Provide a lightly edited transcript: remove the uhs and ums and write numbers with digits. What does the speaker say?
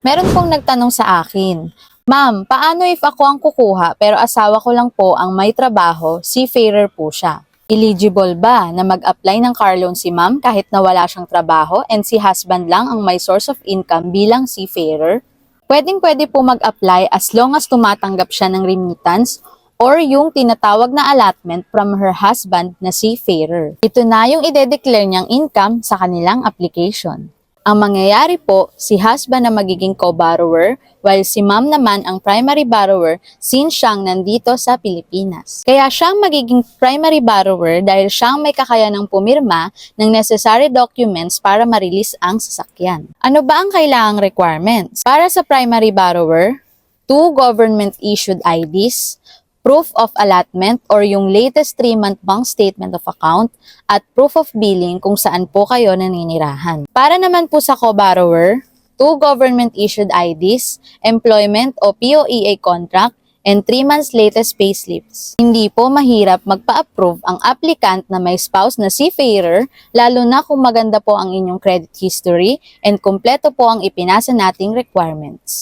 Meron pong nagtanong sa akin, Ma'am, paano if ako ang kukuha pero asawa ko lang po ang may trabaho, seafarer po siya? Eligible ba na mag-apply ng car loan si ma'am kahit na wala siyang trabaho and si husband lang ang may source of income bilang seafarer? Pwedeng-pwede po mag-apply as long as tumatanggap siya ng remittance or yung tinatawag na allotment from her husband na seafarer. Ito na yung ide-declare niyang income sa kanilang application. Ang mangyayari po, si husband na magiging co-borrower, while si ma'am naman ang primary borrower since siyang nandito sa Pilipinas. Kaya siyang magiging primary borrower dahil siyang may kakayanang pumirma ng necessary documents para ma-release ang sasakyan. Ano ba ang kailangang requirements? Para sa primary borrower, 2 government-issued IDs, proof of allotment or yung latest 3-month bank statement of account at proof of billing kung saan po kayo naninirahan. Para naman po sa co-borrower, 2 government-issued IDs, employment o POEA contract, and 3 months latest payslips. Hindi po mahirap magpa-approve ang applicant na may spouse na seafarer, lalo na kung maganda po ang inyong credit history and kumpleto po ang ipinasa nating requirements.